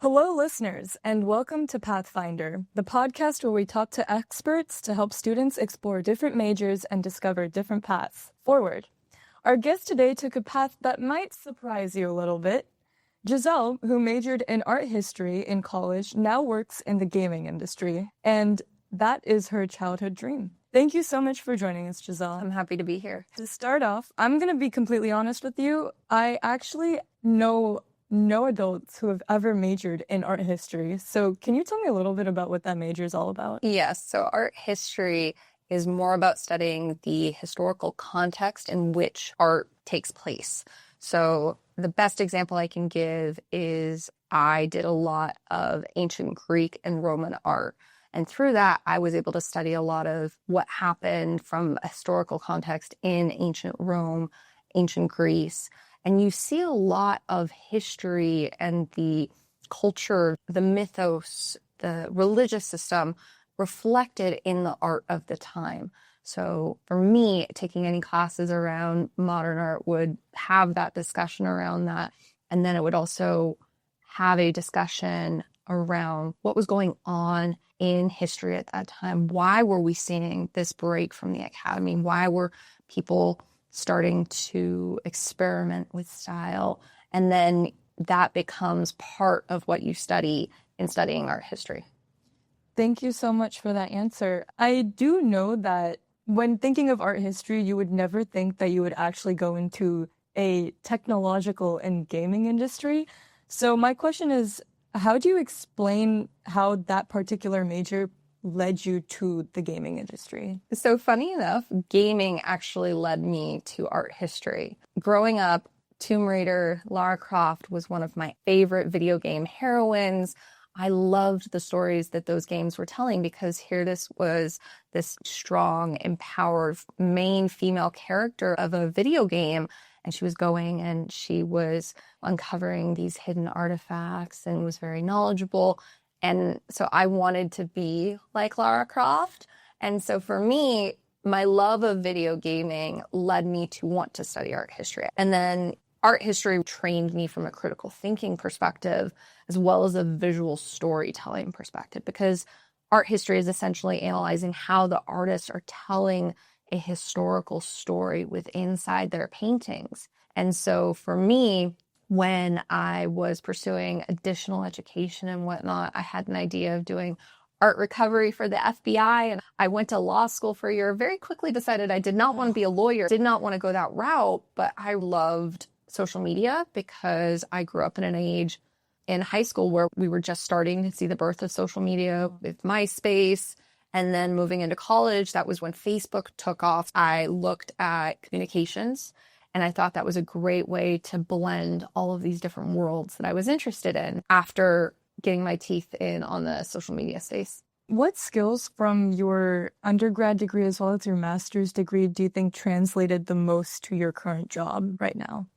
Hello, listeners, and welcome to Pathfinder, the podcast where we talk to experts to help students explore different majors and discover different paths forward. Our guest today took a path that might surprise you a little bit. Giselle, who majored in art history in college, now works in the gaming industry, and that is her childhood dream. Thank you so much for joining us, Giselle. I'm happy to be here. To start off, I'm going to be completely honest with you. I actually know no adults who have ever majored in art history. So can you tell me a little bit about what that major is all about? Yes, so art history is more about studying the historical context in which art takes place. So the best example I can give is I did a lot of ancient Greek and Roman art. And through that, I was able to study a lot of what happened from a historical context in ancient Rome, ancient Greece. And you see a lot of history and the culture, the mythos, the religious system reflected in the art of the time. So for me, taking any classes around modern art would have that discussion around that. And then it would also have a discussion around what was going on in history at that time. Why were we seeing this break from the academy? Why were people starting to experiment with style? And then that becomes part of what you study in studying art history. Thank you so much for that answer. I do know that when thinking of art history, you would never think that you would actually go into a technological and gaming industry. So my question is, how do you explain how that particular major led you to the gaming industry? So funny enough, gaming actually led me to art history. Growing up, Tomb Raider, Lara Croft was one of my favorite video game heroines. I loved the stories that those games were telling because here this was this strong, empowered main female character of a video game. And she was going and she was uncovering these hidden artifacts and was very knowledgeable. And so I wanted to be like Lara Croft. And so for me, my love of video gaming led me to want to study art history. And then art history trained me from a critical thinking perspective, as well as a visual storytelling perspective, because art history is essentially analyzing how the artists are telling a historical story with inside their paintings. And so for me, when I was pursuing additional education and whatnot, I had an idea of doing art recovery for the FBI. And I went to law school for a year, very quickly decided I did not want to be a lawyer, did not want to go that route, but I loved social media because I grew up in an age in high school where we were just starting to see the birth of social media with MySpace. And then moving into college, that was when Facebook took off. I looked at communications and I thought that was a great way to blend all of these different worlds that I was interested in after getting my teeth in on the social media space. What skills from your undergrad degree as well as your master's degree do you think translated the most to your current job right now?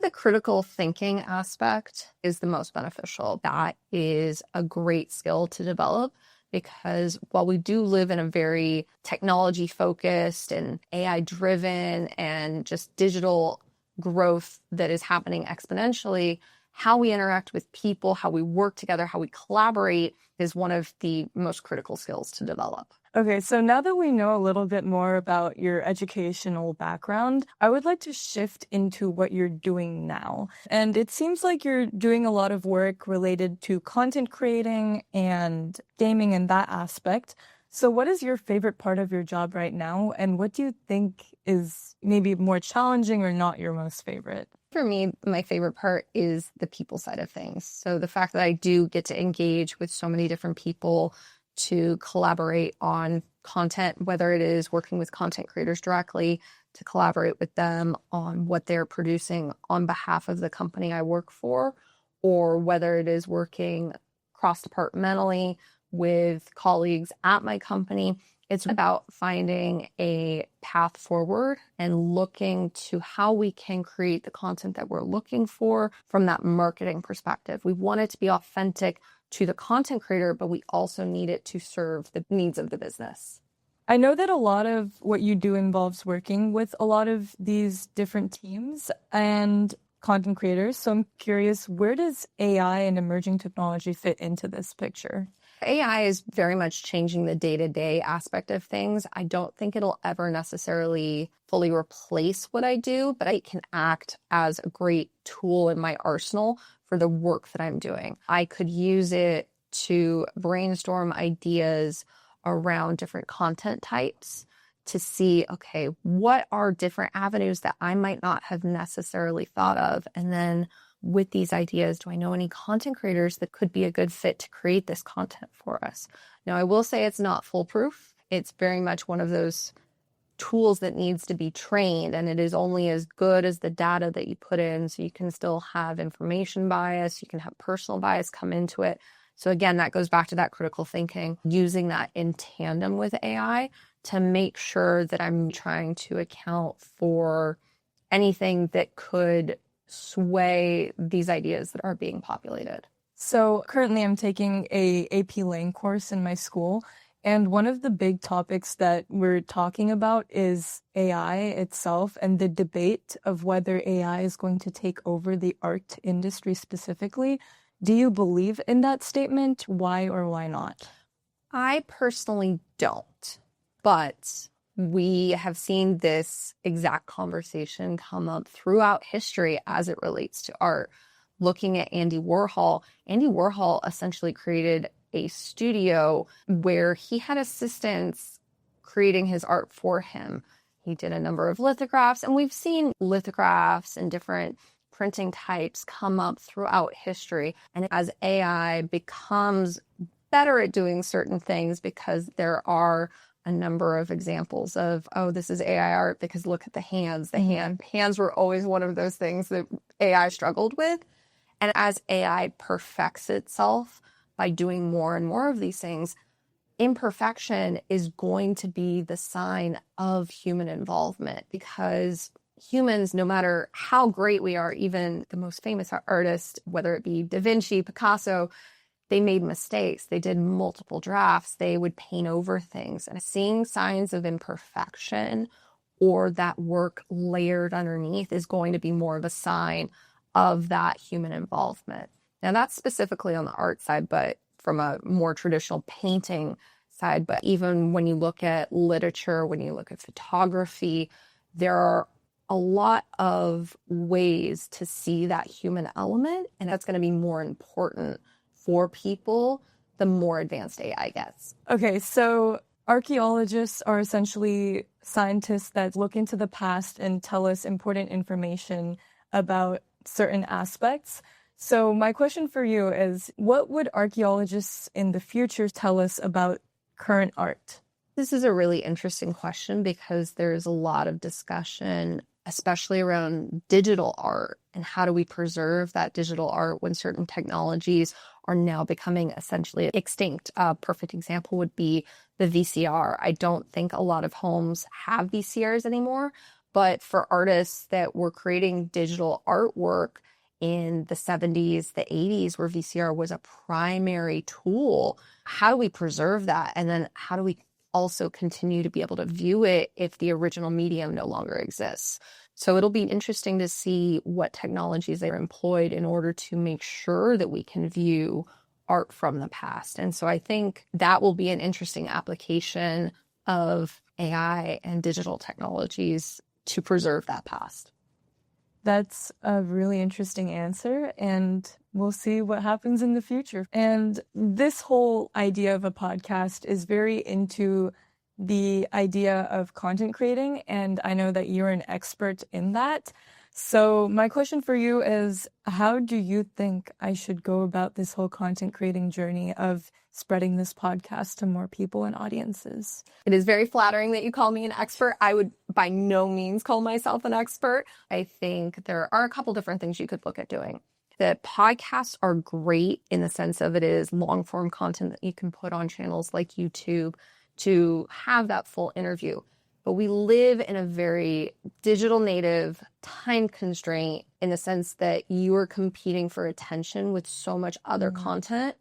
The critical thinking aspect is the most beneficial. That is a great skill to develop because while we do live in a very technology focused and AI driven and just digital growth that is happening exponentially, how we interact with people, how we work together, how we collaborate is one of the most critical skills to develop. Okay, so now that we know a little bit more about your educational background, I would like to shift into what you're doing now. And it seems like you're doing a lot of work related to content creating and gaming in that aspect. So what is your favorite part of your job right now? And what do you think is maybe more challenging or not your most favorite? For me, my favorite part is the people side of things. So the fact that I do get to engage with so many different people to collaborate on content, whether it is working with content creators directly, to collaborate with them on what they're producing on behalf of the company I work for, or whether it is working cross-departmentally with colleagues at my company. It's about finding a path forward and looking to how we can create the content that we're looking for from that marketing perspective. We want it to be authentic to the content creator, but we also need it to serve the needs of the business. I know that a lot of what you do involves working with a lot of these different teams. And content creators. So I'm curious, where does AI and emerging technology fit into this picture? AI is very much changing the day-to-day aspect of things. I don't think it'll ever necessarily fully replace what I do, but it can act as a great tool in my arsenal for the work that I'm doing. I could use it to brainstorm ideas around different content types to see, okay, what are different avenues that I might not have necessarily thought of? And then with these ideas, do I know any content creators that could be a good fit to create this content for us? Now, I will say it's not foolproof. It's very much one of those tools that needs to be trained, and it is only as good as the data that you put in. So you can still have information bias, you can have personal bias come into it. So again, that goes back to that critical thinking, using that in tandem with AI to make sure that I'm trying to account for anything that could sway these ideas that are being populated. So currently I'm taking a AP Lang course in my school, and one of the big topics that we're talking about is AI itself and the debate of whether AI is going to take over the art industry specifically. Do you believe in that statement? Why or why not? I personally don't, but we have seen this exact conversation come up throughout history as it relates to art. Looking at Andy Warhol essentially created a studio where he had assistants creating his art for him. He did a number of lithographs, and we've seen lithographs and different printing types come up throughout history. And as AI becomes better at doing certain things, because there are a number of examples of, oh, this is AI art because look at the hands. Hands were always one of those things that AI struggled with. And as AI perfects itself by doing more and more of these things, imperfection is going to be the sign of human involvement, because humans, no matter how great we are, even the most famous artists, whether it be Da Vinci, Picasso, they made mistakes. They did multiple drafts. They would paint over things. And seeing signs of imperfection or that work layered underneath is going to be more of a sign of that human involvement. Now, that's specifically on the art side, but from a more traditional painting side. But even when you look at literature, when you look at photography, there are a lot of ways to see that human element. And that's going to be more important for people the more advanced AI gets. Okay, so archaeologists are essentially scientists that look into the past and tell us important information about certain aspects. So my question for you is, what would archaeologists in the future tell us about current art? This is a really interesting question because there's a lot of discussion, especially around digital art and how do we preserve that digital art when certain technologies are now becoming essentially extinct. A perfect example would be the VCR. I don't think a lot of homes have VCRs anymore, but for artists that were creating digital artwork in the 70s, the 80s, where VCR was a primary tool, how do we preserve that? And then how do we also continue to be able to view it if the original medium no longer exists? So it'll be interesting to see what technologies are employed in order to make sure that we can view art from the past. And so I think that will be an interesting application of AI and digital technologies to preserve that past. That's a really interesting answer, and we'll see what happens in the future. And this whole idea of a podcast is very into the idea of content creating, and I know that you're an expert in that. So my question for you is, how do you think I should go about this whole content creating journey of spreading this podcast to more people and audiences? It is very flattering that you call me an expert. I would by no means call myself an expert. I think there are a couple different things you could look at doing. The podcasts are great in the sense of it is long form content that you can put on channels like YouTube to have that full interview. But we live in a very digital native time constraint in the sense that you are competing for attention with so much other content.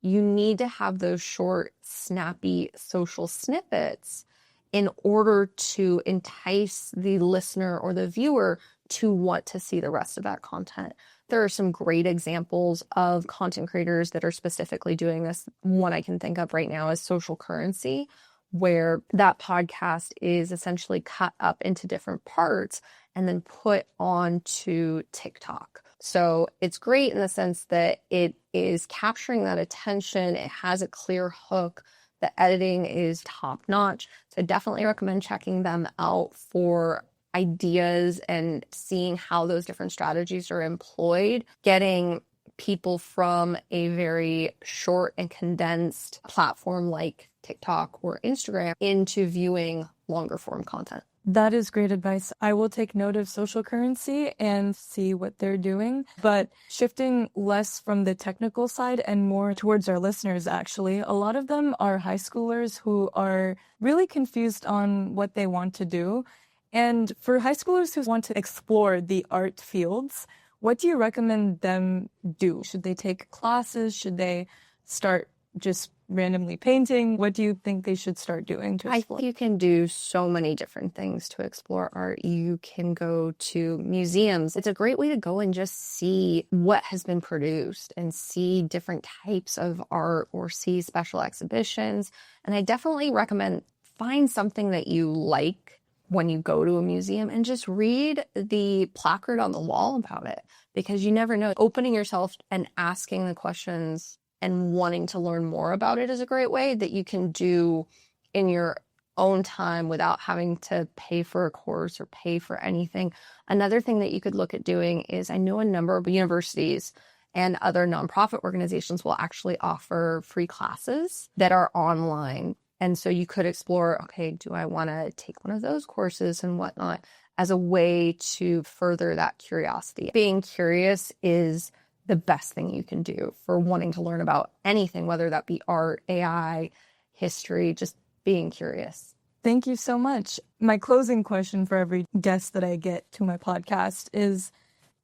You need to have those short, snappy social snippets in order to entice the listener or the viewer to want to see the rest of that content. There are some great examples of content creators that are specifically doing this. One I can think of right now is Social Currency, where that podcast is essentially cut up into different parts and then put onto TikTok. So it's great in the sense that it is capturing that attention. It has a clear hook. The editing is top notch. So I definitely recommend checking them out for ideas and seeing how those different strategies are employed, getting people from a very short and condensed platform like TikTok or Instagram into viewing longer form content. That is great advice. I will take note of Social Currency and see what they're doing. But shifting less from the technical side and more towards our listeners, actually, a lot of them are high schoolers who are really confused on what they want to do. And for high schoolers who want to explore the art fields, what do you recommend them do? Should they take classes? Should they start just randomly painting? What do you think they should start doing to explore? I think you can do so many different things to explore art. You can go to museums. It's a great way to go and just see what has been produced and see different types of art or see special exhibitions. And I definitely recommend find something that you like when you go to a museum and just read the placard on the wall about it, because you never know. Opening yourself and asking the questions and wanting to learn more about it is a great way that you can do in your own time without having to pay for a course or pay for anything. Another thing that you could look at doing is, I know a number of universities and other nonprofit organizations will actually offer free classes that are online. And so you could explore, okay, do I want to take one of those courses and whatnot as a way to further that curiosity. Being curious is the best thing you can do for wanting to learn about anything, whether that be art, AI, history, just being curious. Thank you so much. My closing question for every guest that I get to my podcast is,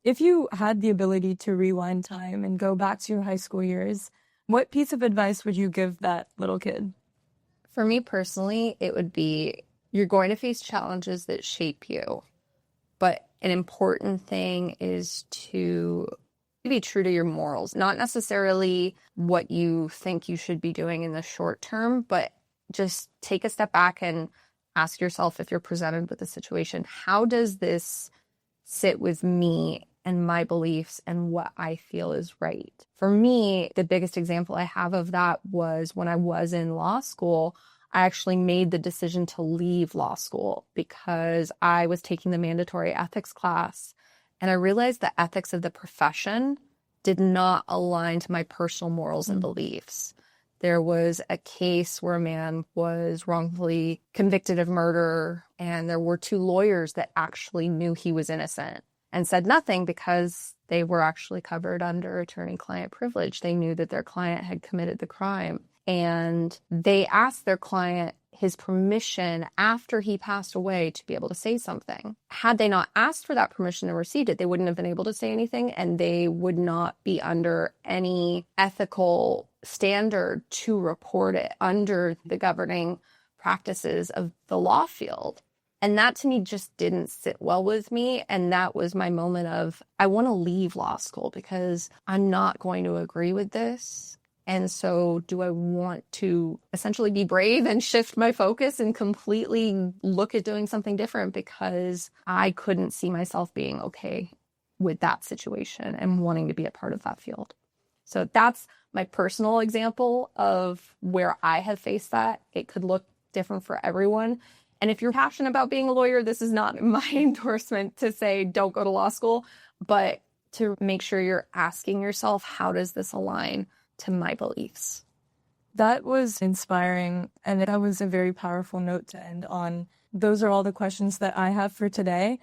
if you had the ability to rewind time and go back to your high school years, what piece of advice would you give that little kid? For me personally, it would be, you're going to face challenges that shape you, but an important thing is to be true to your morals, not necessarily what you think you should be doing in the short term, but just take a step back and ask yourself, if you're presented with a situation, how does this sit with me and my beliefs and what I feel is right? For me, the biggest example I have of that was when I was in law school. I actually made the decision to leave law school because I was taking the mandatory ethics class, and I realized the ethics of the profession did not align to my personal morals and beliefs. There was a case where a man was wrongfully convicted of murder, and there were 2 lawyers that actually knew he was innocent and said nothing because they were actually covered under attorney-client privilege. They knew that their client had committed the crime. And they asked their client his permission after he passed away to be able to say something. Had they not asked for that permission and received it, they wouldn't have been able to say anything, and they would not be under any ethical standard to report it under the governing practices of the law field. And that to me just didn't sit well with me. And that was my moment of, I want to leave law school because I'm not going to agree with this. And so do I want to essentially be brave and shift my focus and completely look at doing something different because I couldn't see myself being okay with that situation and wanting to be a part of that field. So that's my personal example of where I have faced that. It could look different for everyone. And if you're passionate about being a lawyer, this is not my endorsement to say don't go to law school, but to make sure you're asking yourself, how does this align to my beliefs? That was inspiring, and that was a very powerful note to end on. Those are all the questions that I have for today.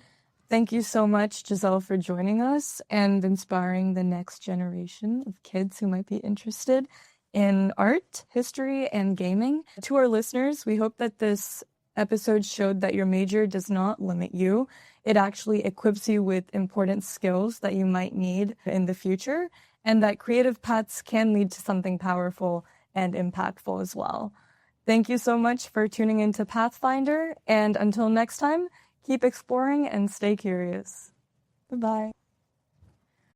Thank you so much, Giselle, for joining us and inspiring the next generation of kids who might be interested in art, history, and gaming. To our listeners, we hope that this episode showed that your major does not limit you. It actually equips you with important skills that you might need in the future, and that creative paths can lead to something powerful and impactful as well. Thank you so much for tuning into Pathfinder, and until next time, keep exploring and stay curious. Bye-bye.